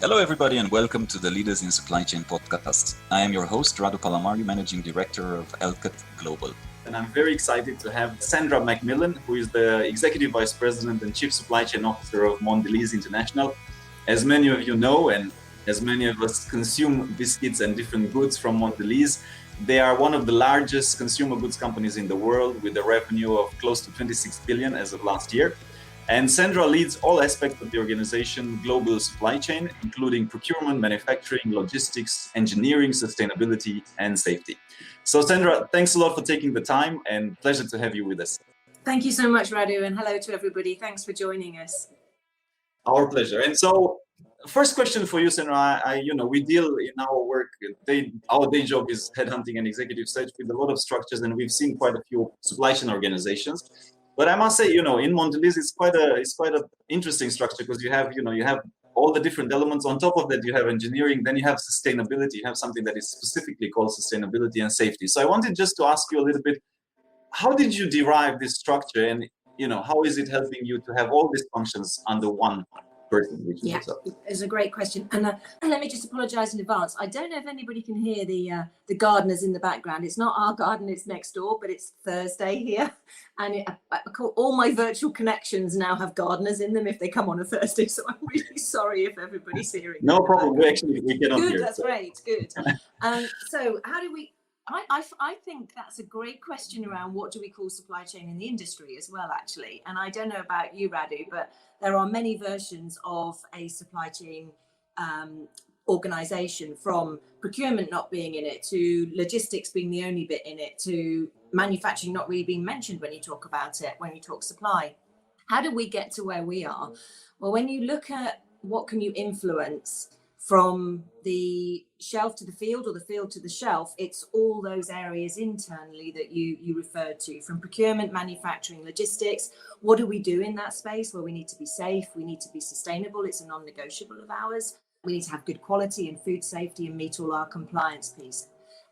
Hello, everybody, and welcome to the Leaders in Supply Chain podcast. I am your host, Radu Palamari, Managing Director of Elkat Global. And I'm very excited to have Sandra MacQuillan, who is the Executive Vice President and Chief Supply Chain Officer of Mondelēz International. As many of you know, and as many of us consume biscuits and different goods from Mondelēz, they are one of the largest consumer goods companies in the world with a revenue of close to 26 billion as of last year. And Sandra leads all aspects of the organization, global supply chain, including procurement, manufacturing, logistics, engineering, sustainability, and safety. So Sandra, thanks a lot for taking the time and pleasure to have you with us. Thank you so much, Radu, and hello to everybody. Thanks for joining us. Our pleasure. And so, first question for you, Sandra. We deal in our work, our day job is headhunting and executive search with a lot of structures, and we've seen quite a few supply chain organizations. But I must say, in Mondelēz, it's quite a interesting structure because you have all the different elements. On top of that, you have engineering, then you have sustainability. You have something that is specifically called sustainability and safety. So I wanted just to ask you a little bit, how did you derive this structure, and how is it helping you to have all these functions under one person? Yeah, it's a great question. And let me just apologise in advance. I don't know if anybody can hear the gardeners in the background. It's not our garden, it's next door, but it's Thursday here. And all my virtual connections now have gardeners in them if they come on a Thursday. So I'm really sorry if everybody's hearing. No problem. We cannot hear. Good, that's great. Good. So how do we... I think that's a great question around what do we call supply chain in the industry as well, actually. And I don't know about you, Radu, but there are many versions of a supply chain organization, from procurement not being in it, to logistics being the only bit in it, to manufacturing not really being mentioned when you talk about it, when you talk supply. How do we get to where we are? Well, when you look at what can you influence from the shelf to the field or the field to the shelf, it's all those areas internally that you referred to, from procurement, manufacturing, logistics. What do we do in that space? Well, we need to be safe, we need to be sustainable, it's a non-negotiable of ours. We need to have good quality and food safety and meet all our compliance piece.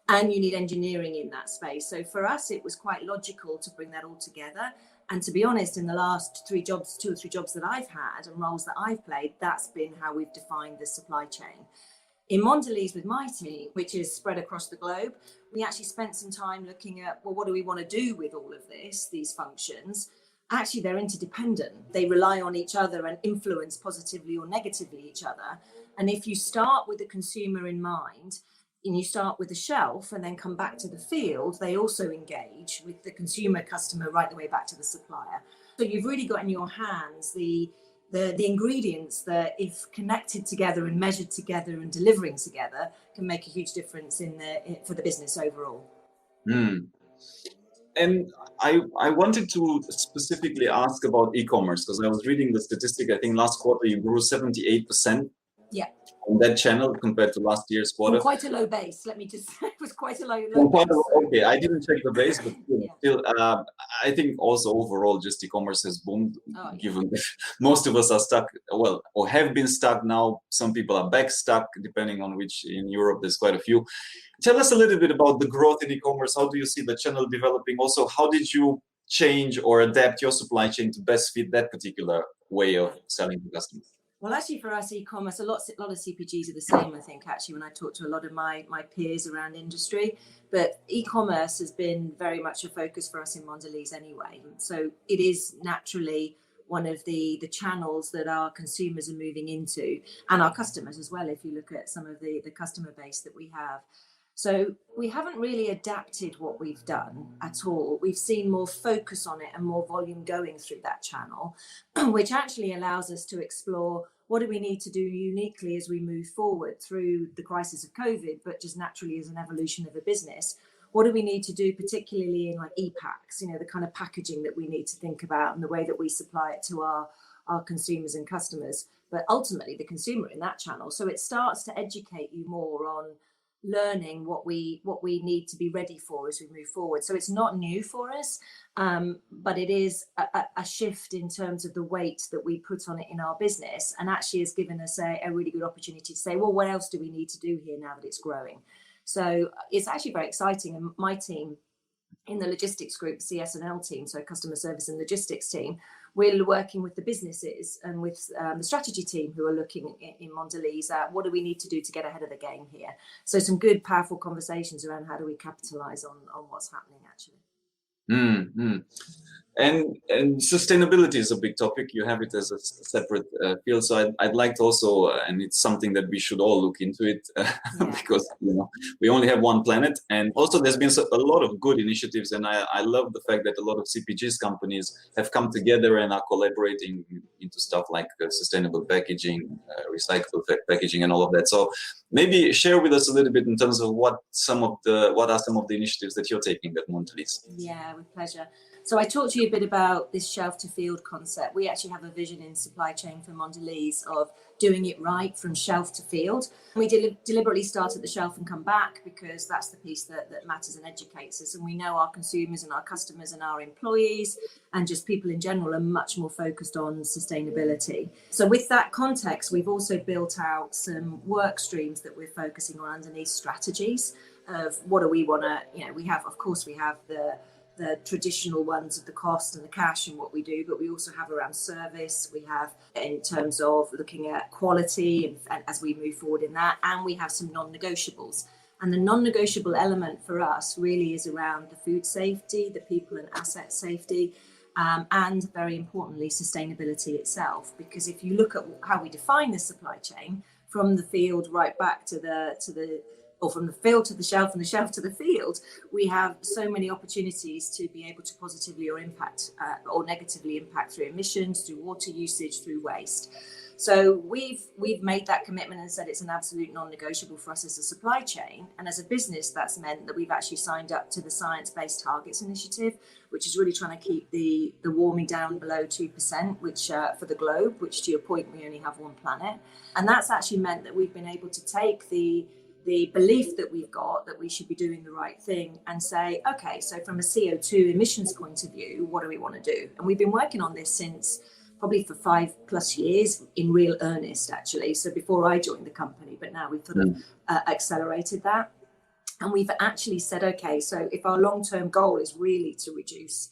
And you need engineering in that space. So for us, it was quite logical to bring that all together. And to be honest, in the last 2 or 3 jobs that I've had and roles that I've played, that's been how we've defined the supply chain. In Mondelēz with my team, which is spread across the globe, we actually spent some time looking at, well, what do we want to do with all of this, these functions? Actually, they're interdependent. They rely on each other and influence positively or negatively each other. And if you start with the consumer in mind, and you start with the shelf and then come back to the field, they also engage with the consumer customer right the way back to the supplier. So you've really got in your hands the ingredients that, if connected together and measured together and delivering together, can make a huge difference for the business overall. And I wanted to specifically ask about e-commerce, because I was reading the statistic. I think last quarter you grew 78%. Yeah. On that channel compared to last year's quarter. Quite a low base. Let me just say, it was quite a low base. Okay, I didn't check the base, but still, I think also overall just e-commerce has boomed, given that most of us are stuck, or have been stuck now. Some people are back stuck, depending on which. In Europe, there's quite a few. Tell us a little bit about the growth in e-commerce. How do you see the channel developing? Also, how did you change or adapt your supply chain to best fit that particular way of selling to customers? Well, actually, for us, e-commerce, a lot of CPGs are the same, I think, actually, when I talk to a lot of my peers around industry. But e-commerce has been very much a focus for us in Mondelēz anyway. So it is naturally one of the channels that our consumers are moving into, and our customers as well, if you look at some of the customer base that we have. So we haven't really adapted what we've done at all. We've seen more focus on it and more volume going through that channel, which actually allows us to explore what do we need to do uniquely as we move forward through the crisis of COVID, but just naturally as an evolution of a business. What do we need to do, particularly in like e-packs, the kind of packaging that we need to think about and the way that we supply it to our consumers and customers, but ultimately the consumer in that channel. So it starts to educate you more on learning what we need to be ready for as we move forward. So it's not new for us, but it is a shift in terms of the weight that we put on it in our business, and actually has given us a really good opportunity to say, well, what else do we need to do here now that it's growing? So it's actually very exciting. And my team in the logistics group, CS&L team, so customer service and logistics team, we're working with the businesses and with the strategy team who are looking in Mondelēz at what do we need to do to get ahead of the game here. So some good, powerful conversations around how do we capitalize on what's happening actually. Mm-hmm. And sustainability is a big topic. You have it as a separate field. So I'd like to also, and it's something that we should all look into it because, we only have one planet. And also there's been a lot of good initiatives. And I love the fact that a lot of CPGs companies have come together and are collaborating into stuff like sustainable packaging, recyclable packaging and all of that. So maybe share with us a little bit in terms of what are some of the initiatives that you're taking at Mondelēz. Yeah, with pleasure. So I talked to you a bit about this shelf to field concept. We actually have a vision in supply chain for Mondelēz of doing it right from shelf to field. We deliberately start at the shelf and come back because that's the piece that matters and educates us. And we know our consumers and our customers and our employees and just people in general are much more focused on sustainability. So with that context, we've also built out some work streams that we're focusing on underneath strategies of what do we want to, we have the traditional ones of the cost and the cash and what we do, but we also have around service. We have in terms of looking at quality and as we move forward in that, and we have some non-negotiables. And the non-negotiable element for us really is around the food safety, the people and asset safety, and very importantly, sustainability itself. Because if you look at how we define the supply chain from the field right back to the or from the field to the shelf and the shelf to the field, we have so many opportunities to be able to positively or impact or negatively impact through emissions, through water usage, through waste. So we've made that commitment and said it's an absolute non-negotiable for us as a supply chain. And as a business, that's meant that we've actually signed up to the Science Based Targets Initiative, which is really trying to keep the warming down below 2%, which for the globe, which to your point, we only have one planet. And that's actually meant that we've been able to take the belief that we've got that we should be doing the right thing and say, okay, so from a CO2 emissions point of view, what do we want to do? And we've been working on this since probably for 5+ years in real earnest, actually. So before I joined the company, but now we've sort of accelerated that. And we've actually said, okay, so if our long-term goal is really to reduce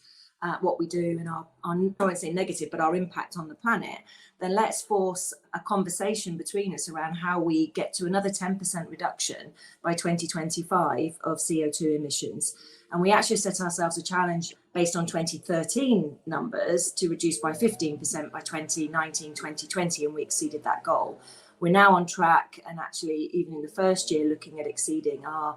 what we do and our, I won't say negative, but our impact on the planet, then let's force a conversation between us around how we get to another 10% reduction by 2025 of CO2 emissions. And we actually set ourselves a challenge based on 2013 numbers to reduce by 15% by 2019, 2020, and we exceeded that goal. We're now on track and actually even in the first year looking at exceeding our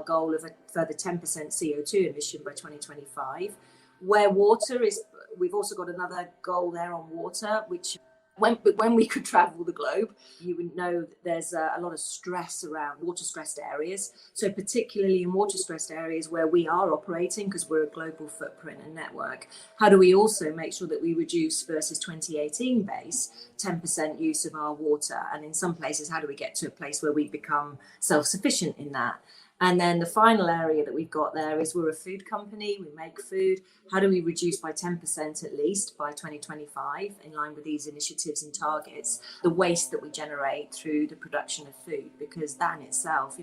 goal of a further 10% CO2 emission by 2025. Where water is, we've also got another goal there on water, which when we could travel the globe, you would know that there's a lot of stress around water-stressed areas. So particularly in water-stressed areas where we are operating, because we're a global footprint and network, how do we also make sure that we reduce versus 2018 base 10% use of our water? And in some places, how do we get to a place where we become self-sufficient in that? And then the final area that we've got there is we're a food company, we make food. How do we reduce by 10% at least by 2025 in line with these initiatives and targets, the waste that we generate through the production of food? Because that in itself,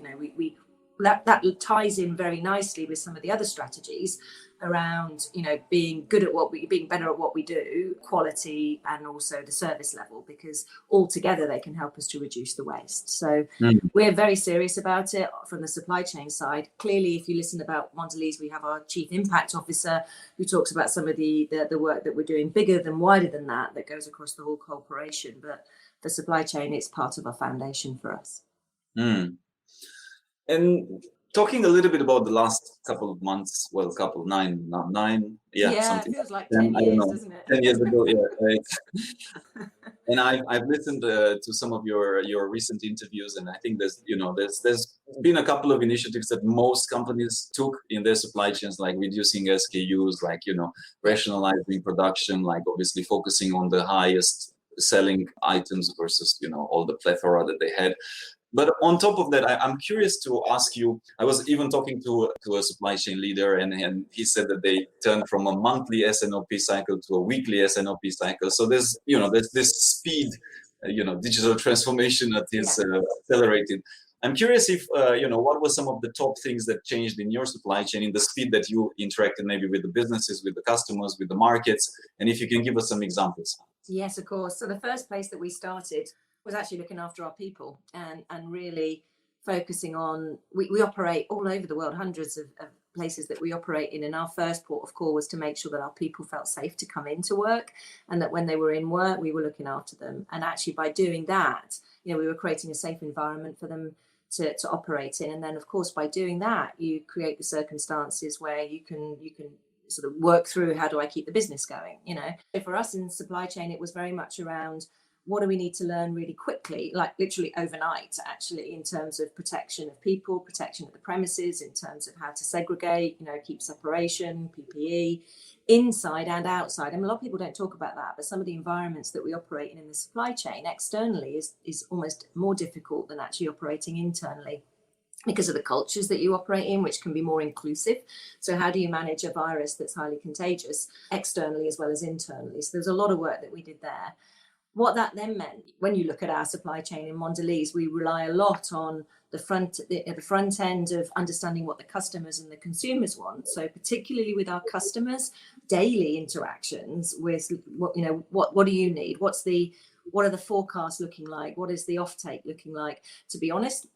that ties in very nicely with some of the other strategies around, being better at what we do, quality, and also the service level, because all together they can help us to reduce the waste. So we're very serious about it from the supply chain side. Clearly, if you listen about Mondelēz, we have our Chief Impact Officer who talks about some of the work that we're doing bigger than wider than that goes across the whole corporation. But the supply chain, it's part of our foundation for us. And talking a little bit about the last couple of months, nine, something. It feels like 10 years, doesn't it? 10 years ago, yeah. And I've listened to some of your recent interviews, and I think there's been a couple of initiatives that most companies took in their supply chains, like reducing SKUs, like rationalizing production, like obviously focusing on the highest selling items versus all the plethora that they had. But on top of that, I'm curious to ask you, I was even talking to a supply chain leader, and he said that they turned from a monthly S&OP cycle to a weekly S&OP cycle. So there's this speed, digital transformation that is accelerated. I'm curious if, what were some of the top things that changed in your supply chain, in the speed that you interacted maybe with the businesses, with the customers, with the markets, and if you can give us some examples. Yes, of course. So the first place that we started was actually looking after our people and really focusing on, we operate all over the world, hundreds of places that we operate in, and our first port of call was to make sure that our people felt safe to come into work, and that when they were in work, we were looking after them. And actually by doing that, we were creating a safe environment for them to operate in. And then of course, by doing that, you create the circumstances where you can sort of work through, how do I keep the business going? So for us in supply chain, it was very much around, what do we need to learn really quickly, like literally overnight, actually, in terms of protection of people, protection of the premises, in terms of how to segregate, keep separation, PPE, inside and outside. A lot of people don't talk about that, but some of the environments that we operate in the supply chain externally is almost more difficult than actually operating internally, because of the cultures that you operate in, which can be more inclusive. So how do you manage a virus that's highly contagious externally as well as internally? So there's a lot of work that we did there. What that then meant, when you look at our supply chain in Mondelēz, we rely a lot on the front end of understanding what the customers and the consumers want. So particularly with our customers, daily interactions with what do you need? What are the forecasts looking like? What is the offtake looking like? To be honest,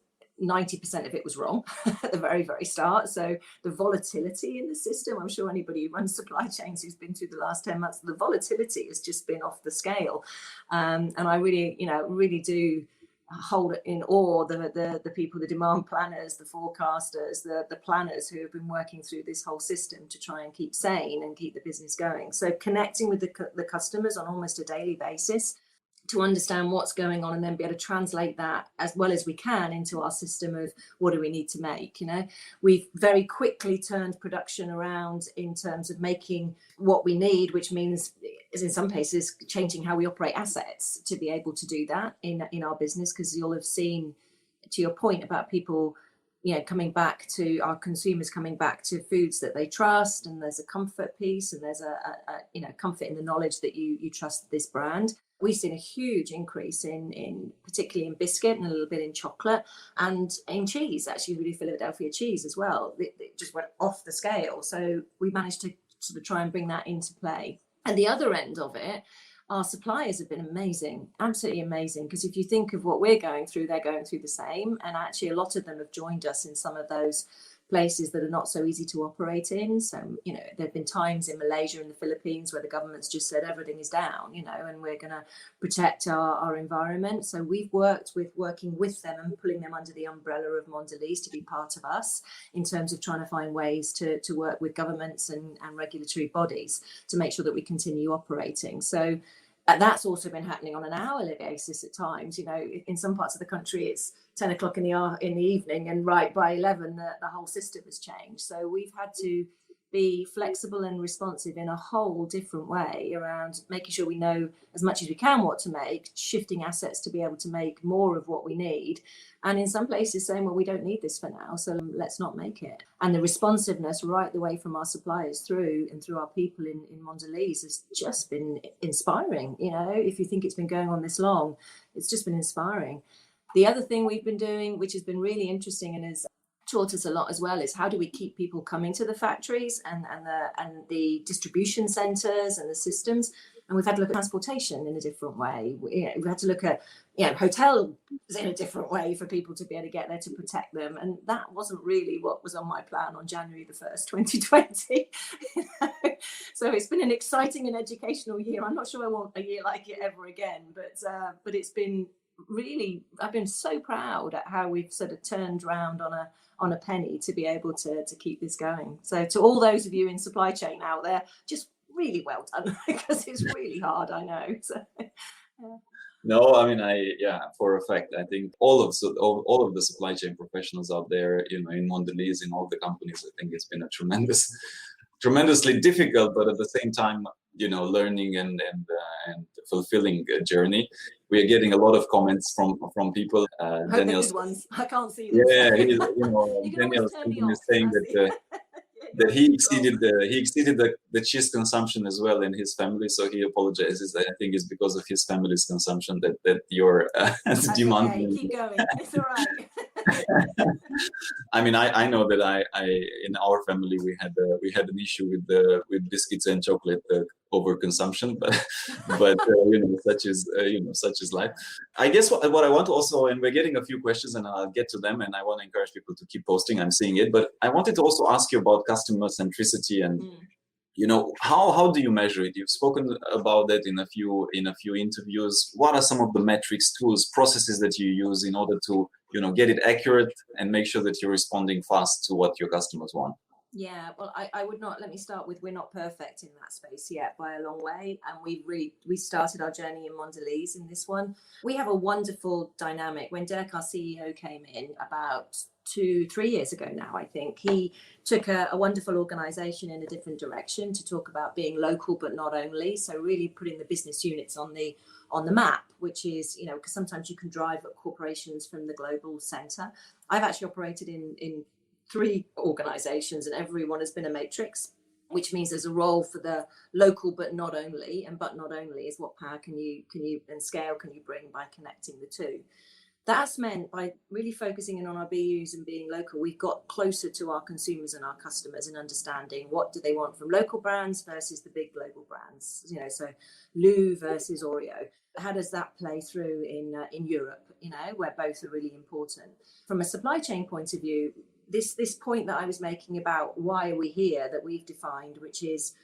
90% of it was wrong at the very, very start. So the volatility in the system, I'm sure anybody who runs supply chains who's been through the last 10 months, the volatility has just been off the scale. And I really do hold in awe the people, the demand planners, the forecasters, the planners who have been working through this whole system to try and keep sane and keep the business going. So connecting with the customers on almost a daily basis to understand what's going on, and then be able to translate that as well as we can into our system of what do we need to make. We've very quickly turned production around in terms of making what we need, which means, is in some cases, changing how we operate assets to be able to do that in our business, because you'll have seen, to your point about people coming back to our consumers, coming back to foods that they trust, and there's a comfort piece, and there's a comfort in the knowledge that you trust this brand. We've seen a huge increase in particularly in biscuit and a little bit in chocolate and in cheese, actually, really Philadelphia cheese as well. It just went off the scale. So we managed to sort of try and bring that into play. And the other end of it, our suppliers have been amazing, absolutely amazing, because if you think of what we're going through, they're going through the same. And actually a lot of them have joined us in some of those places that are not so easy to operate in. So, there have been times in Malaysia and the Philippines where the government's just said everything is down, and we're going to protect our environment. So we've working with them and pulling them under the umbrella of Mondelēz to be part of us in terms of trying to find ways to work with governments and regulatory bodies to make sure that we continue operating. So that's also been happening on an hourly basis at times. In some parts of the country, it's 10 o'clock in the evening, and right by 11, the whole system has changed. So we've had to be flexible and responsive in a whole different way around making sure we know as much as we can what to make, shifting assets to be able to make more of what we need. And in some places saying, well, we don't need this for now, so let's not make it. And the responsiveness right the way from our suppliers through our people in Mondelēz has just been inspiring. If you think it's been going on this long, it's just been inspiring. The other thing we've been doing, which has been really interesting and has taught us a lot as well, is how do we keep people coming to the factories and the distribution centres and the systems. And we've had to look at transportation in a different way. We've had to look at hotels in a different way for people to be able to get there to protect them. And that wasn't really what was on my plan on January the 1st, 2020. So it's been an exciting and educational year. I'm not sure I want a year like it ever again, but it's been really, I've been so proud at how we've sort of turned around on a penny to be able to keep this going. So to all those of you in supply chain out there, just really well done, because it's really hard, I know. So, yeah. No, I mean, for a fact, I think all of the supply chain professionals out there, in Mondelēz, in all the companies, I think it's been a tremendously difficult, but at the same time, learning and fulfilling journey. We are getting a lot of comments from people. Daniel's good ones. I can't see them. Yeah, Daniel's saying that he exceeded the cheese consumption as well in his family, so he apologizes. I think it's because of his family's consumption that your demand. Okay, keep going. It's all right. I mean, I know that I in our family we had an issue with biscuits and chocolate overconsumption, but such is life. I guess what I want to also, and we're getting a few questions, and I'll get to them, and I want to encourage people to keep posting. I'm seeing it, but I wanted to also ask you about customer centricity and. How do you measure it? You've spoken about that in a few interviews. What are some of the metrics, tools, processes that you use in order to get it accurate and make sure that you're responding fast to what your customers want? Yeah, well, I would not. Let me start with, we're not perfect in that space yet by a long way, and we started our journey in Mondelēz in this one. We have a wonderful dynamic. When Dirk, our CEO, came in about 2-3 years ago now, I think, he took a wonderful organization in a different direction to talk about being local but not only. So really putting the business units on the map, which is, because sometimes you can drive corporations from the global center. I've actually operated in 3 organizations, and every one has been a matrix, which means there's a role for the local but not only, and but not only is what power can you and scale can you bring by connecting the two. That's meant by really focusing in on our BUs and being local, we've got closer to our consumers and our customers and understanding what do they want from local brands versus the big global brands, so Lou versus Oreo. How does that play through in Europe, where both are really important? From a supply chain point of view, this point that I was making about why are we here that we've defined, which is,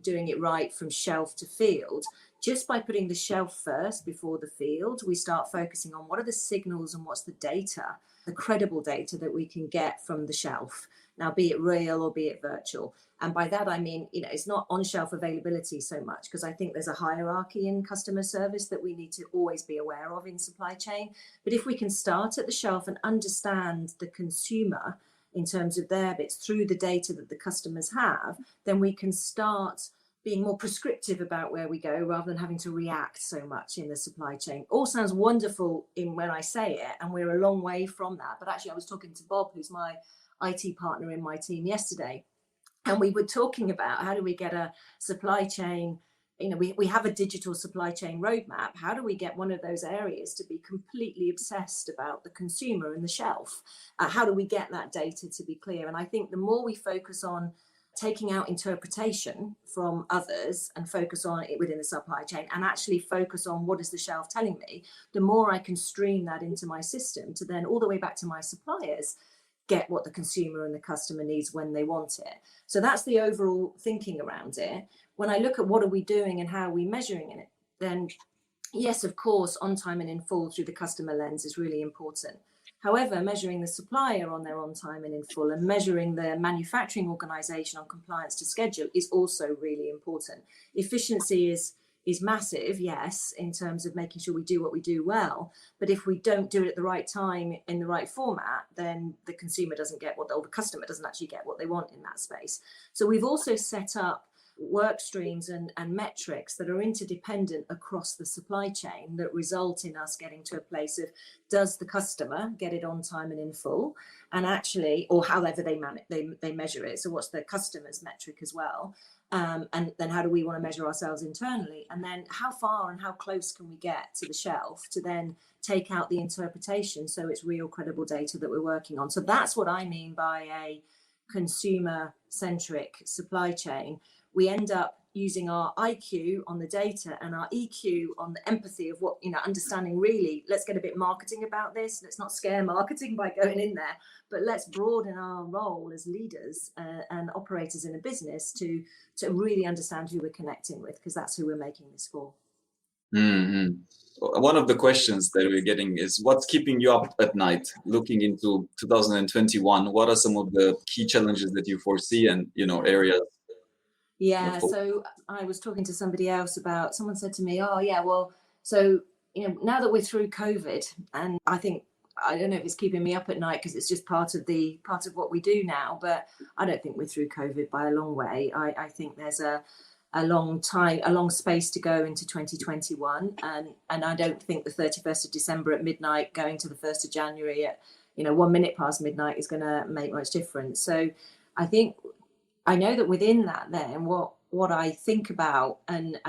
doing it right from shelf to field. Just by putting the shelf first before the field, we start focusing on what are the signals and what's the data, the credible data that we can get from the shelf. Now, be it real or be it virtual. And by that, I mean, it's not on-shelf availability so much, because I think there's a hierarchy in customer service that we need to always be aware of in supply chain. But if we can start at the shelf and understand the consumer in terms of their bits through the data that the customers have, then we can start being more prescriptive about where we go rather than having to react so much in the supply chain. All sounds wonderful when I say it, and we're a long way from that. But actually, I was talking to Bob, who's my IT partner in my team, yesterday, and we were talking about how do we get a supply chain, we have a digital supply chain roadmap. How do we get one of those areas to be completely obsessed about the consumer and the shelf? How do we get that data to be clear? And I think the more we focus on taking out interpretation from others and focus on it within the supply chain and actually focus on what is the shelf telling me, the more I can stream that into my system to then all the way back to my suppliers, get what the consumer and the customer needs when they want it. So that's the overall thinking around it. When I look at what are we doing and how are we measuring it, then yes, of course, on time and in full through the customer lens is really important. However, measuring the supplier on their on time and in full and measuring the manufacturing organization on compliance to schedule is also really important. Efficiency is massive, yes, in terms of making sure we do what we do well. But if we don't do it at the right time in the right format, then the consumer doesn't get or the customer doesn't actually get what they want in that space. So we've also set up work streams and metrics that are interdependent across the supply chain that result in us getting to a place of, does the customer get it on time and in full, and actually, or however they measure it. So what's the customer's metric as well? And then how do we want to measure ourselves internally? And then how far and how close can we get to the shelf to then take out the interpretation so it's real credible data that we're working on? So that's what I mean by a consumer-centric supply chain. We end up using our IQ on the data and our EQ on the empathy of what, understanding really, let's get a bit marketing about this. Let's not scare marketing by going in there, but let's broaden our role as leaders and operators in a business to really understand who we're connecting with, because that's who we're making this for. Mm-hmm. One of the questions that we're getting is, what's keeping you up at night looking into 2021? What are some of the key challenges that you foresee and, areas? Yeah, so I was talking to somebody else about, someone said to me, oh yeah, well, so, now that we're through COVID, and I don't know if it's keeping me up at night because it's just part of what we do now, but I don't think we're through COVID by a long way. I think there's a long space to go into 2021. And I don't think the 31st of December at midnight going to the 1st of January at, 1 minute past midnight is going to make much difference. So I think I know that within that, then what I think about and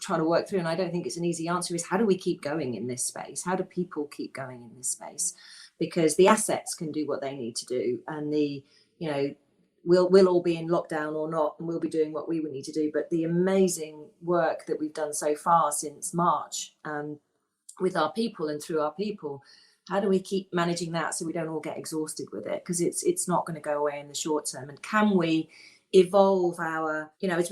trying to work through, and I don't think it's an easy answer, is how do we keep going in this space? How do people keep going in this space? Because the assets can do what they need to do, and we'll all be in lockdown or not, and we'll be doing what we would need to do. But the amazing work that we've done so far since March, with our people and through our people, how do we keep managing that so we don't all get exhausted with it? Because it's not going to go away in the short term. And can we evolve our, as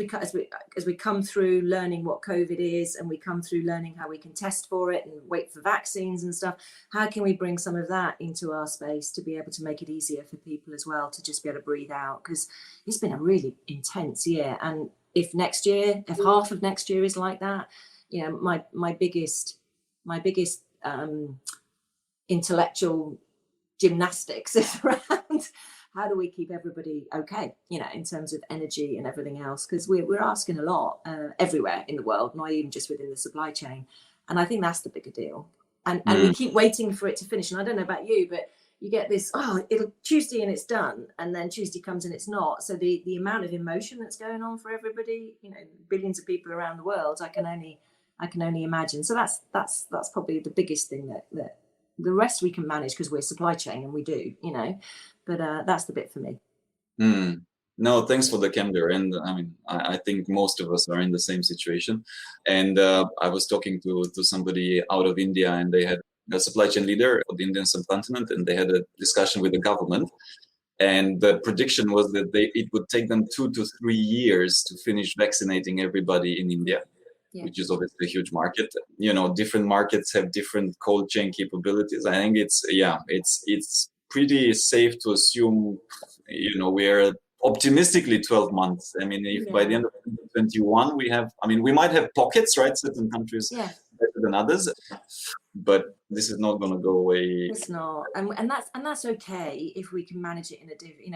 we come through learning what COVID is, and we come through learning how we can test for it and wait for vaccines and stuff, how can we bring some of that into our space to be able to make it easier for people as well to just be able to breathe out? Because it's been a really intense year, and if half of next year is like that, my biggest intellectual gymnastics is around how do we keep everybody okay, in terms of energy and everything else, because we're asking a lot everywhere in the world, not even just within the supply chain. And I think that's the bigger deal. And we keep waiting for it to finish. And I don't know about you, but you get this, it'll Tuesday and it's done, and then Tuesday comes and it's not. So the amount of emotion that's going on for everybody, billions of people around the world, I can only imagine. So that's probably the biggest thing that the rest we can manage because we're supply chain and we do, but that's the bit for me. No, thanks for the candor. And I think most of us are in the same situation. And I was talking to somebody out of India, and they had a supply chain leader of the Indian subcontinent, and they had a discussion with the government. And the prediction was that it would take them 2 to 3 years to finish vaccinating everybody in India. Yeah. Which is obviously a huge market. Different markets have different cold chain capabilities. I think it's pretty safe to assume, we're optimistically 12 months. If by the end of 2021 we might have pockets, right? Certain countries better than others, but this is not going to go away. It's not, and that's okay if we can manage it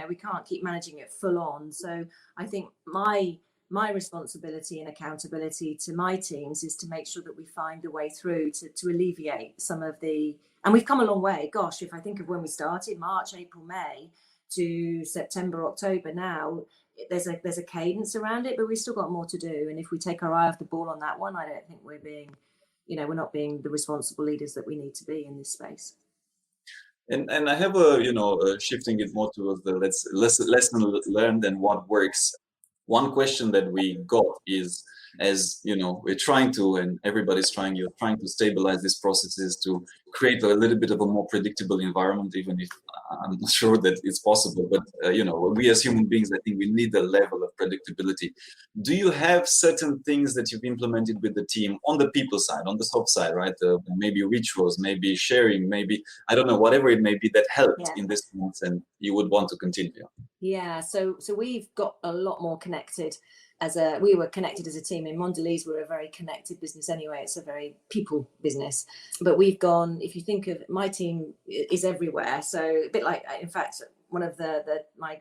we can't keep managing it full on. So I think my responsibility and accountability to my teams is to make sure that we find a way through to alleviate some of and we've come a long way. Gosh, if I think of when we started, March, April, May to September, October, now there's a cadence around it, but we've still got more to do. And if we take our eye off the ball on that one, I don't think we're not being the responsible leaders that we need to be in this space. And I have shifting it more towards the lesson learned and what works. One question that we got is, as we're trying to, and everybody's trying, you're trying to stabilize these processes to create a little bit of a more predictable environment, even if I'm not sure that it's possible. But, we as human beings, I think we need a level of predictability. Do you have certain things that you've implemented with the team on the people side, on the soft side, right? Maybe rituals, maybe sharing, maybe, I don't know, whatever it may be that helped in this month and you would want to continue? Yeah, so we've got a lot more connected. We were connected as a team. In Mondelēz, we're a very connected business anyway. It's a very people business. But we've gone, if you think of my team is everywhere. So a bit like, in fact, one of my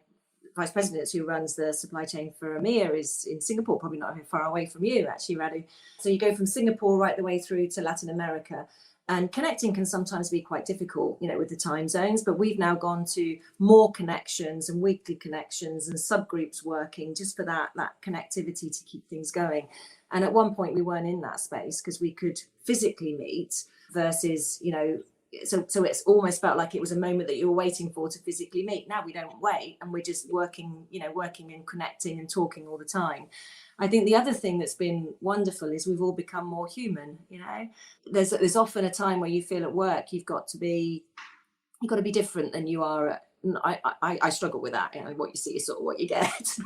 vice presidents who runs the supply chain for EMEA is in Singapore, probably not far away from you, actually, Radu. So you go from Singapore right the way through to Latin America. And connecting can sometimes be quite difficult, with the time zones, but we've now gone to more connections and weekly connections and subgroups working just for that connectivity to keep things going. And at one point we weren't in that space because we could physically meet versus, so it's almost felt like it was a moment that you were waiting for to physically meet. Now we don't wait, and we're just working and connecting and talking all the time. I think the other thing that's been wonderful is we've all become more human. There's often a time where you feel at work you've got to be different than you are. I struggle with that. What you see is sort of what you get.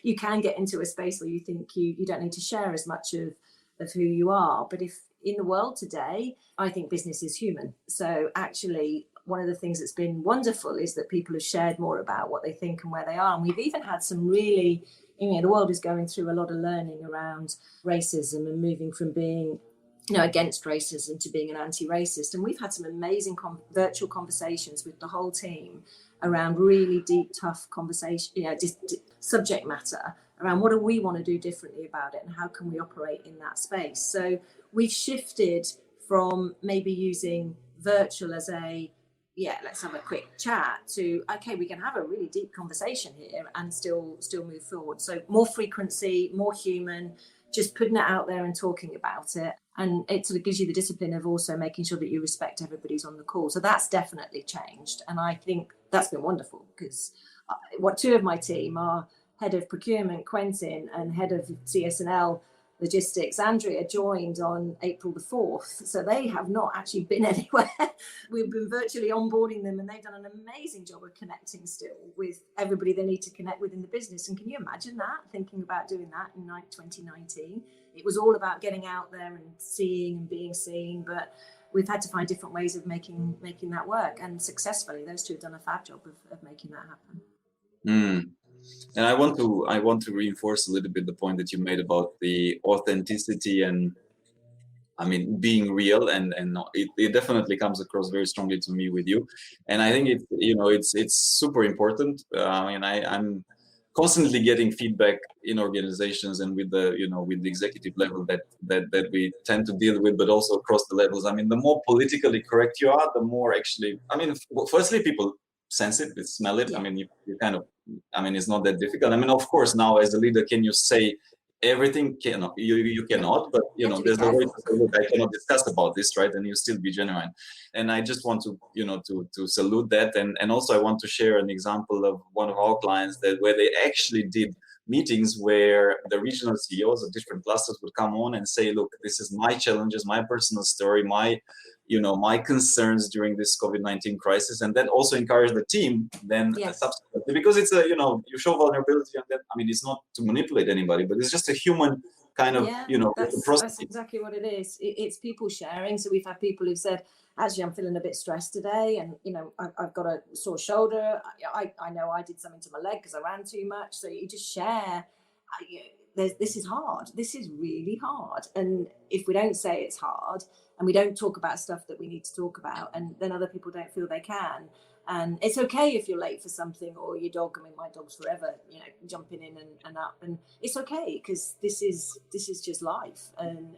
You can get into a space where you think you don't need to share as much of who you are. But if in the world today, I think business is human. So actually, one of the things that's been wonderful is that people have shared more about what they think and where they are. And we've even had some really, the world is going through a lot of learning around racism and moving from being, against racism to being an anti-racist. And we've had some amazing virtual conversations with the whole team around really deep, tough conversation, just subject matter around what do we want to do differently about it and how can we operate in that space. So we've shifted from maybe using virtual as let's have a quick chat to, okay, we can have a really deep conversation here and still move forward. So more frequency, more human, just putting it out there and talking about it. And it sort of gives you the discipline of also making sure that you respect everybody's on the call. So that's definitely changed. And I think that's been wonderful, because two of my team are head of procurement, Quentin, and head of CS&L logistics, Andrea, joined on April the 4th. So they have not actually been anywhere. We've been virtually onboarding them, and they've done an amazing job of connecting still with everybody they need to connect with in the business. And can you imagine that, thinking about doing that in 2019? It was all about getting out there and seeing and being seen, but we've had to find different ways of making that work, and successfully those two have done a fab job of making that happen. And I want to reinforce a little bit the point that you made about the authenticity and, I mean, being real, and it definitely comes across very strongly to me with you. And I think it's super important. I'm constantly getting feedback in organizations and with the executive level that we tend to deal with, but also across the levels. I mean, the more politically correct you are, the more actually, I mean, firstly, people sense it, they smell it. Yeah. I mean, you kind of, I mean, it's not that difficult. I mean, of course, now as a leader, can you say everything? You cannot, but there's a way to say, look, I cannot discuss about this, right? And you still be genuine. And I just want to to salute that, and also I want to share an example of one of our clients where they actually did meetings where the regional CEOs of different clusters would come on and say, look, this is my challenges, my personal story, my concerns during this COVID-19 crisis, and then also encourage the team then subsequently, because it's you show vulnerability, and then, I mean, it's not to manipulate anybody, but it's just a human kind of, that's exactly what it is. It's people sharing. So we've had people who've said, actually, I'm feeling a bit stressed today, and I've got a sore shoulder. I know I did something to my leg because I ran too much. So you just share. This is hard. This is really hard. And if we don't say it's hard, and we don't talk about stuff that we need to talk about, and then other people don't feel they can. And it's okay if you're late for something, or your dog, I mean, my dog's forever, jumping in and up, and it's okay, because this is just life, and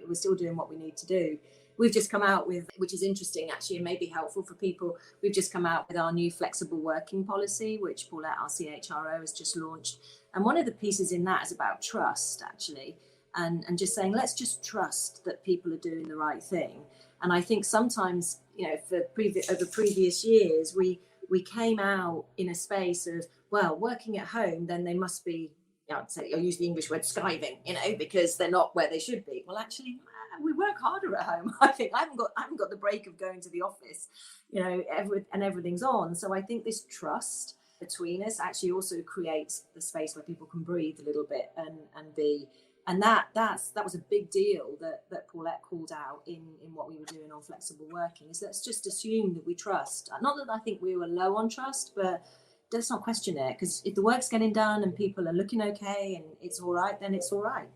we're still doing what we need to do. We've just come out with, which is interesting actually, and may be helpful for people, we've just come out with our new flexible working policy, which Paulette, our CHRO, has just launched. And one of the pieces in that is about trust, actually, and just saying, let's just trust that people are doing the right thing. And I think sometimes, over previous years, we came out in a space of, well, working at home, then they must be, I'd say, I'll use the English word skiving, because they're not where they should be. Well, actually, we work harder at home. I think I haven't got the break of going to the office, and everything's on. So I think this trust between us actually also creates the space where people can breathe a little bit and be. And that was a big deal that Paulette called out in what we were doing on flexible working, is let's just assume that we trust. Not that I think we were low on trust, but let's not question it, because if the work's getting done and people are looking okay and it's all right, then it's all right.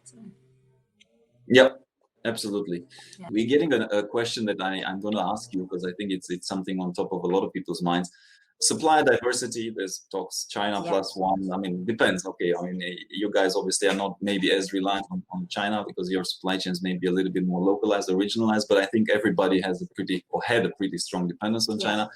So. Yep, absolutely. Yeah. We're getting a question that I'm going to ask you, because I think it's something on top of a lot of people's minds. Supplier diversity, there's talks China plus one. I mean, depends. Okay, I mean, you guys obviously are not maybe as reliant on China, because your supply chains may be a little bit more localized or regionalized, but I think everybody had a pretty strong dependence on China.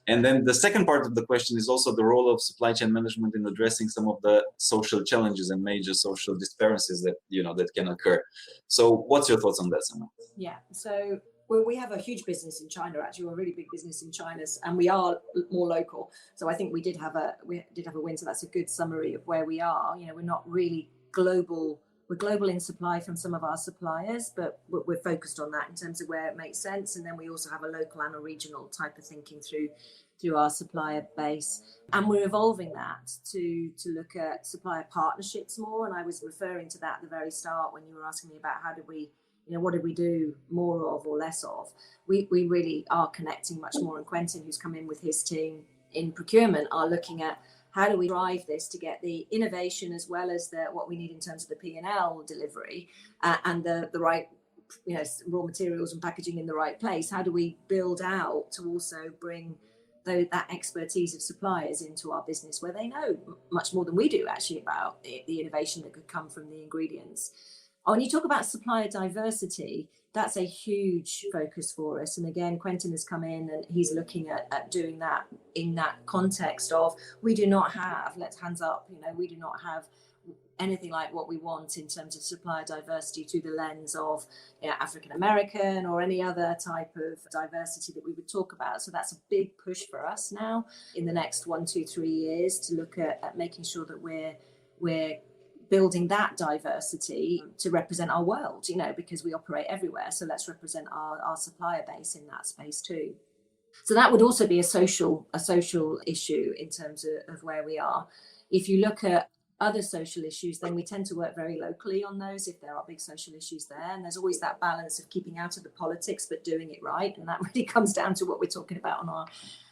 And then the second part of the question is also the role of supply chain management in addressing some of the social challenges and major social disparities that that can occur. So what's your thoughts on that, Sandra? Yeah, so we have a huge business in China, actually, a really big business in China, and we are more local. So I think we did have a win. So that's a good summary of where we are. We're not really global. We're global in supply from some of our suppliers, but we're focused on that in terms of where it makes sense. And then we also have a local and a regional type of thinking through our supplier base. And we're evolving that to look at supplier partnerships more. And I was referring to that at the very start when you were asking me about how did we, what did we do more of or less of? We really are connecting much more. And Quentin, who's come in with his team in procurement, are looking at how do we drive this to get the innovation as well as what we need in terms of the P&L delivery and the right raw materials and packaging in the right place. How do we build out to also bring that expertise of suppliers into our business, where they know much more than we do actually about the innovation that could come from the ingredients. When you talk about supplier diversity, that's a huge focus for us. And again, Quentin has come in and he's looking at doing that in that context of, we do not have, let's hands up, we do not have anything like what we want in terms of supplier diversity through the lens of African American or any other type of diversity that we would talk about. So that's a big push for us now in the next 1, 2, 3 years to look at making sure that we're building that diversity to represent our world, because we operate everywhere. So let's represent our supplier base in that space too. So that would also be a social issue in terms of where we are. If you look at other social issues, then we tend to work very locally on those if there are big social issues there. And there's always that balance of keeping out of the politics but doing it right. And that really comes down to what we're talking about on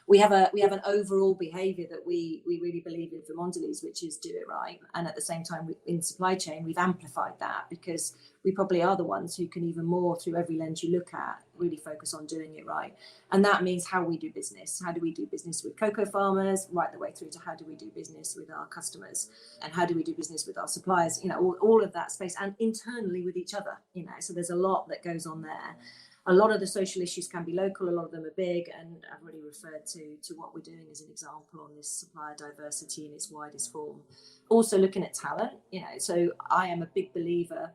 we have an overall behavior that we really believe in for Mondelēz, which is do it right. And at the same time, in supply chain, we've amplified that because we probably are the ones who can even more, through every lens you look at, really focus on doing it right. And that means how we do business. How do we do business with cocoa farmers, right the way through to how do we do business with our customers, and how do we do business with our suppliers, all of that space, and internally with each other, so there's a lot that goes on there. A lot of the social issues can be local, a lot of them are big, and I've already referred to what we're doing as an example on this supplier diversity in its widest form. Also looking at talent, so I am a big believer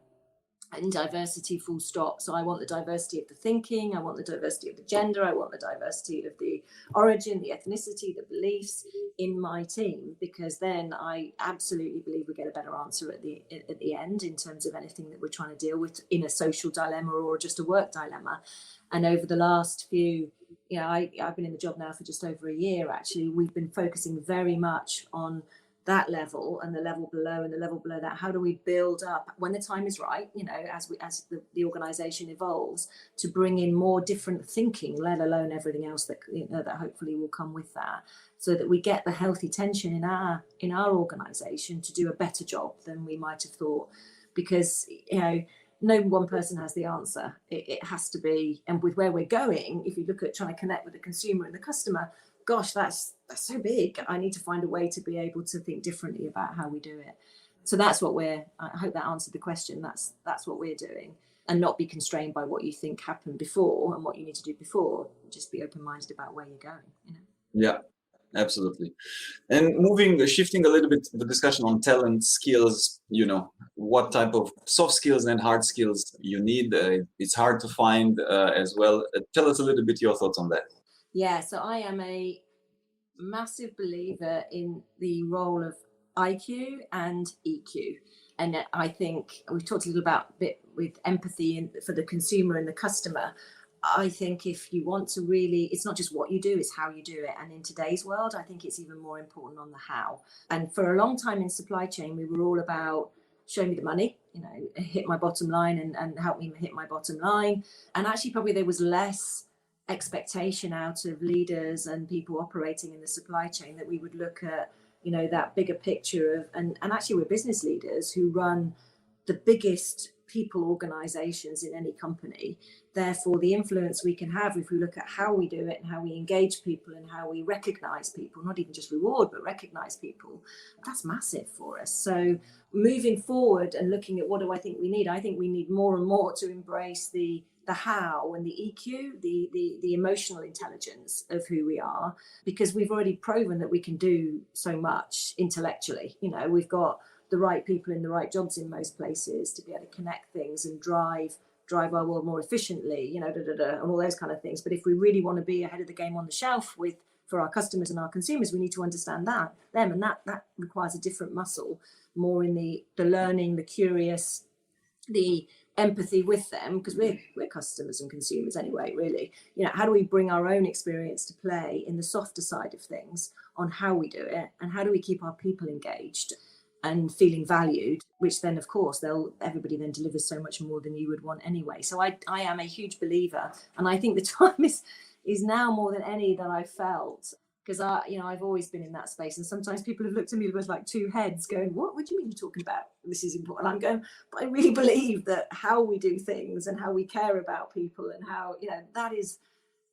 in diversity, full stop. So I want the diversity of the thinking, I want the diversity of the gender, I want the diversity of the origin, the ethnicity, the beliefs in my team, because then I absolutely believe we get a better answer at the end in terms of anything that we're trying to deal with in a social dilemma or just a work dilemma. And over the last few, I've been in the job now for just over a year, actually, we've been focusing very much on that level and the level below and the level below that. How do we build up when the time is right, as the organization evolves, to bring in more different thinking, let alone everything else that that hopefully will come with that, so that we get the healthy tension in our organization to do a better job than we might have thought. Because no one person has the answer. It has to be, and with where we're going, if you look at trying to connect with the consumer and the customer, gosh, that's so big. I need to find a way to be able to think differently about how we do it. So that's what I hope that answered the question. That's what we're doing, and not be constrained by what you think happened before and what you need to do before. Just be open-minded about where you're going. Yeah, absolutely. And shifting a little bit the discussion on talent, skills, what type of soft skills and hard skills you need. It's hard to find as well. Tell us a little bit your thoughts on that. Yeah, so I am a massive believer in the role of IQ and EQ. And I think we've talked a little bit with empathy for the consumer and the customer. I think if you want to really, it's not just what you do, it's how you do it. And in today's world, I think it's even more important on the how. And for a long time in supply chain, we were all about show me the money, hit my bottom line and help me hit my bottom line. And actually probably there was less expectation out of leaders and people operating in the supply chain that we would look at, that bigger picture of, and actually we're business leaders who run the biggest people organizations in any company. Therefore, the influence we can have if we look at how we do it and how we engage people and how we recognize people, not even just reward, but recognize people, that's massive for us. So moving forward and looking at what do I think we need? I think we need more and more to embrace the how and the EQ, the emotional intelligence of who we are, because we've already proven that we can do so much intellectually. We've got the right people in the right jobs in most places to be able to connect things and drive our world more efficiently, and all those kind of things. But if we really want to be ahead of the game on the shelf for our customers and our consumers, we need to understand them, and that requires a different muscle, more in the learning, the curious, the empathy with them, because we're customers and consumers anyway, really. How do we bring our own experience to play in the softer side of things on how we do it, and how do we keep our people engaged and feeling valued, which then of course everybody then delivers so much more than you would want anyway. So I am a huge believer, and I think the time is now more than any that I felt, because I've always been in that space, and sometimes people have looked at me with like two heads going, what do you mean you're talking about this is important? And I'm going, but I really believe that how we do things and how we care about people and how that is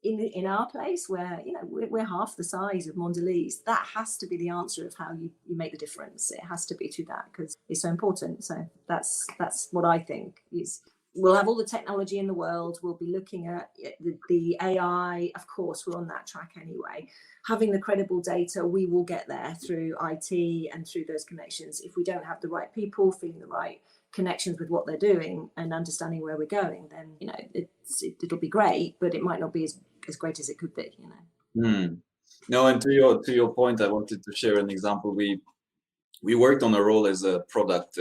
in our place where we're half the size of Mondelēz. That has to be the answer of how you make the difference. It has to be to that, because it's so important. So that's what I think is we'll have all the technology in the world. We'll be looking at the AI. Of course, we're on that track anyway. Having the credible data, we will get there through IT and through those connections. If we don't have the right people, feeling the right connections with what they're doing and understanding where we're going, then, you know, it'll be great, but it might not be as great as it could be, you know. No, and to your point, I wanted to share an example. We worked on a role as a product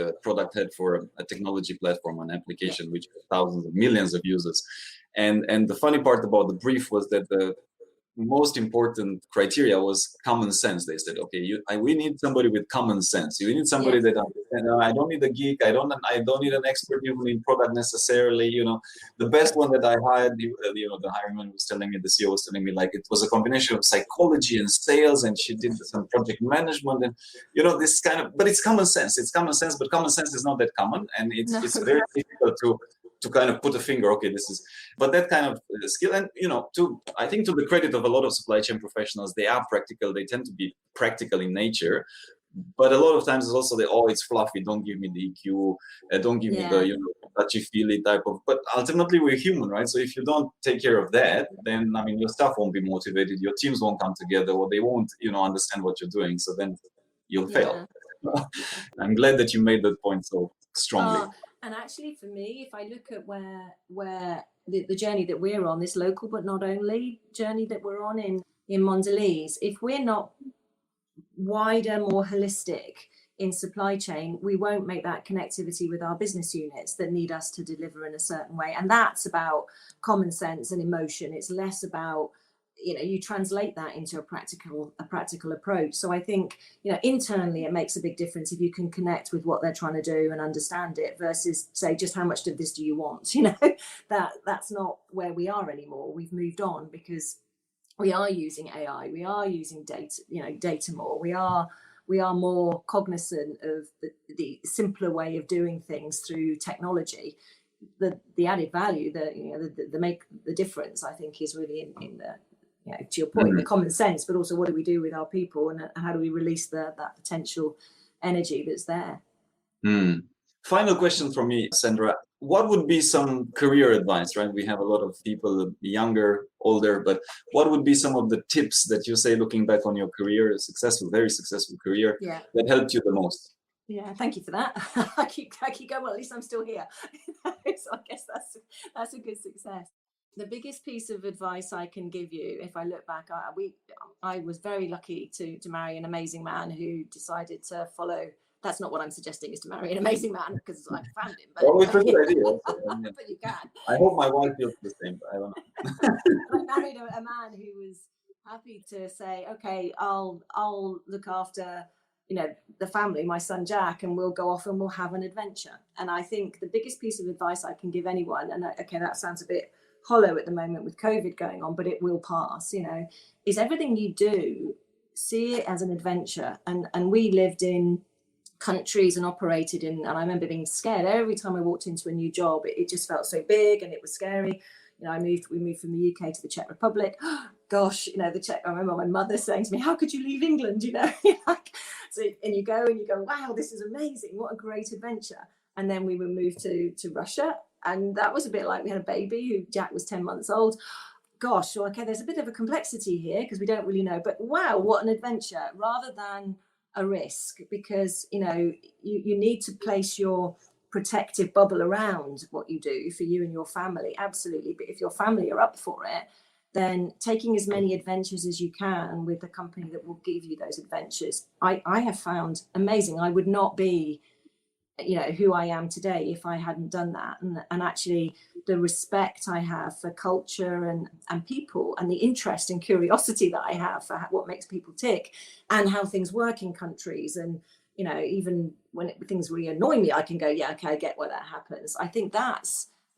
head for a technology platform, an application which has thousands of millions of users. And the funny part about the brief was that the most important criteria was common sense. They said, okay, we need somebody with common sense. You need somebody that understands. I don't need a geek. I don't need an expert even in product necessarily. You know, the best one that I hired, you know, the hiring man was telling me, the CEO was telling me, like, it was a combination of psychology and sales, and she did some project management, and, you know, this kind of. But it's common sense. It's common sense, but common sense is not that common, and it's very difficult to kind of put a finger, okay, this is, but that kind of skill. And, you know, I think to the credit of a lot of supply chain professionals, they are practical. They tend to be practical in nature, but a lot of times it's also it's fluffy. Don't give me the EQ. Don't give me the, you know, touchy-feely type of, but ultimately we're human, right? So if you don't take care of that, then, I mean, your staff won't be motivated. Your teams won't come together, or they won't, you know, understand what you're doing. So then you'll fail. I'm glad that you made that point so strongly. And actually, for me, if I look at where the journey that we're on, this local but not only journey that we're on in Mondelēz, if we're not wider, more holistic in supply chain, we won't make that connectivity with our business units that need us to deliver in a certain way. And that's about common sense and emotion. It's less about, you know, you translate that into a practical approach. So I think, you know, internally it makes a big difference if you can connect with what they're trying to do and understand it, versus say, just how much of this do you want? You know, that's not where we are anymore. We've moved on because we are using AI, we are using data more. We are more cognizant of the simpler way of doing things through technology. The added value, the make the difference, I think, is really in the, you know, to your point, the common sense, but also what do we do with our people, and how do we release that potential energy that's there? Final question from me, Sandra. What would be some career advice, right? We have a lot of people, younger, older, but what would be some of the tips that you say, looking back on your career, a successful, very successful career, that helped you the most? Yeah, thank you for that. I keep going, well, at least I'm still here. So I guess that's a good success. The biggest piece of advice I can give you, if I look back, I was very lucky to marry an amazing man who decided to follow. That's not what I'm suggesting, is to marry an amazing man, because I found him. But, well, it's a good idea. Also. But you can. I hope my wife feels the same. I don't know. I married a man who was happy to say, okay, I'll look after, you know, the family, my son Jack, and we'll go off and we'll have an adventure. And I think the biggest piece of advice I can give anyone, and okay, that sounds a bit hollow at the moment with COVID going on, but it will pass, you know, is everything you do, see it as an adventure. And we lived in countries and operated in, and I remember being scared every time I walked into a new job. It just felt so big and it was scary. You know, we moved from the UK to the Czech Republic. Gosh, you know, I remember my mother saying to me, how could you leave England? You know, so, and you go, wow, this is amazing. What a great adventure. And then we were moved to Russia. And that was a bit like, we had a baby Jack was 10 months old. Gosh, well, okay, there's a bit of a complexity here because we don't really know, but wow, what an adventure, rather than a risk, because, you know, you need to place your protective bubble around what you do for you and your family. Absolutely. But if your family are up for it, then taking as many adventures as you can with a company that will give you those adventures, I have found amazing. I would not be, you know, who I am today if I hadn't done that. And actually the respect I have for culture and people, and the interest and curiosity that I have for what makes people tick and how things work in countries. And, you know, even when things really annoy me, I can go, yeah, okay, I get why that happens. I think that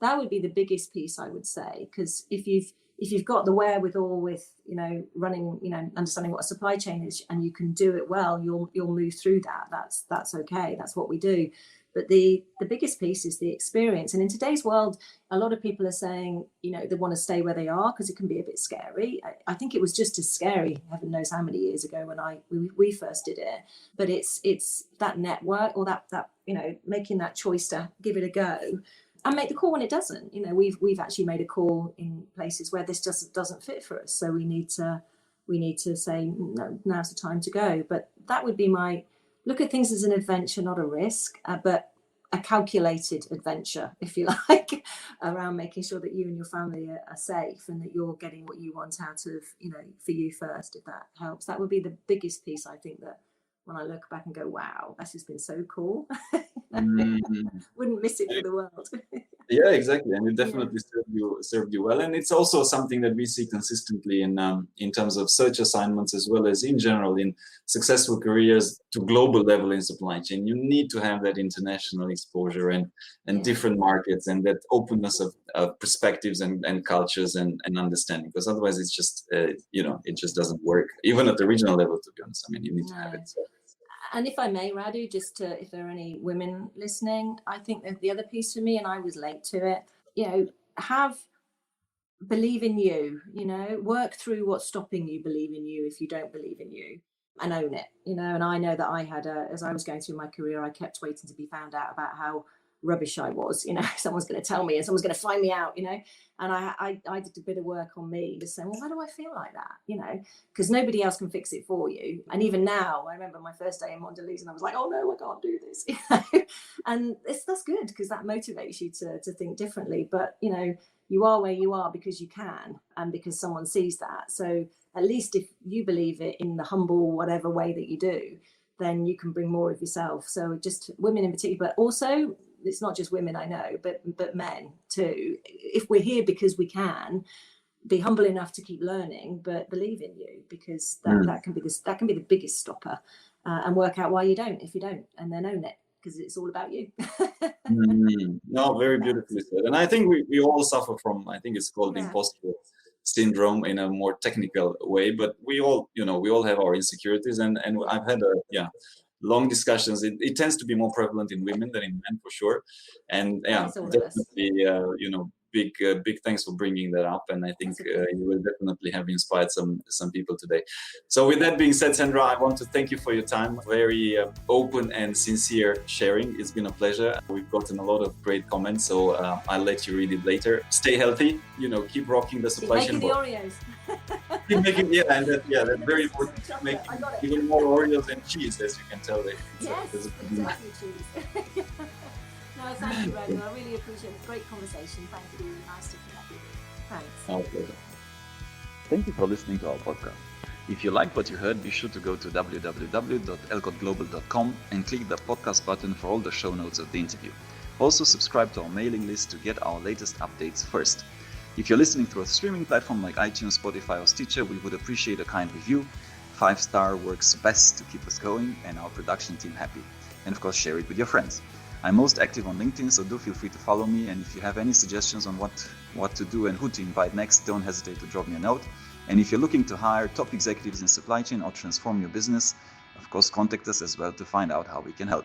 would be the biggest piece, I would say, because if you've got the wherewithal with, you know, running, you know, understanding what a supply chain is, and you can do it well, you'll move through that. That's okay. That's what we do. But the biggest piece is the experience. And in today's world, a lot of people are saying, you know, they want to stay where they are because it can be a bit scary. I think it was just as scary, heaven knows how many years ago when we first did it. But it's that network, or that you know, making that choice to give it a go. and make the call when it doesn't. You know, we've actually made a call in places where this just doesn't fit for us. So we need to say, no, now's the time to go. But that would be my look at things as an adventure, not a risk, but a calculated adventure, if you like, around making sure that you and your family are safe and that you're getting what you want out of, you know, for you first, if that helps. That would be the biggest piece, I think, that when I look back and go, wow, this has been so cool. Wouldn't miss it for the world. Yeah, exactly, and it definitely served you well. And it's also something that we see consistently in terms of search assignments, as well as in general in successful careers to global level in supply chain. You need to have that international exposure and different markets and that openness of perspectives and cultures and understanding, because otherwise it's just it just doesn't work, even at the regional level, to be honest. I mean, you need to have it. So. And if I may, Radu, if there are any women listening, I think that the other piece for me, and I was late to it, you know, believe in you, you know, work through what's stopping you, believe in you if you don't believe in you, and own it, you know. And I know that I had as I was going through my career, I kept waiting to be found out about how rubbish I was, you know. Someone's going to tell me and someone's going to find me out, you know. And I did a bit of work on me, just saying, well, why do I feel like that, you know, because nobody else can fix it for you. And even now, I remember my first day in Mondelēz and I was like, oh no, I can't do this, you know. And that's good, because that motivates you to think differently. But you know, you are where you are because you can, and because someone sees that. So at least if you believe it in the humble whatever way that you do, then you can bring more of yourself. So just women in particular, but also it's not just women, I know, but men too. If we're here because we can, be humble enough to keep learning, but believe in you, because that can be the biggest stopper, and work out why you don't, if you don't, and then own it, because it's all about you. No, very beautifully said. And I think we all suffer from, I think it's called imposter syndrome in a more technical way, but we all have our insecurities, and I've had long discussions. It tends to be more prevalent in women than in men, for sure. And definitely, big thanks for bringing that up. And I think you will definitely have inspired some people today. So with that being said, Sandra, I want to thank you for your time. Very open and sincere sharing. It's been a pleasure. We've gotten a lot of great comments, so I'll let you read it later. Stay healthy. You know, keep rocking the supply chain. Keep making the Oreos. Keep making, that's very important. Make even more Oreos and cheese, as you can tell. Yes, exactly, cheese. No, thank you, Radu. I really appreciate it. Great conversation. Thank you. Nice to connect with you. Thanks. Our pleasure. Thank you for listening to our podcast. If you liked what you heard, be sure to go to www.elcotglobal.com and click the podcast button for all the show notes of the interview. Also, subscribe to our mailing list to get our latest updates first. If you're listening through a streaming platform like iTunes, Spotify, or Stitcher, we would appreciate a kind review. 5-star works best to keep us going and our production team happy. And of course, share it with your friends. I'm most active on LinkedIn, so do feel free to follow me. And if you have any suggestions on what to do and who to invite next, don't hesitate to drop me a note. And if you're looking to hire top executives in supply chain or transform your business, of course, contact us as well to find out how we can help.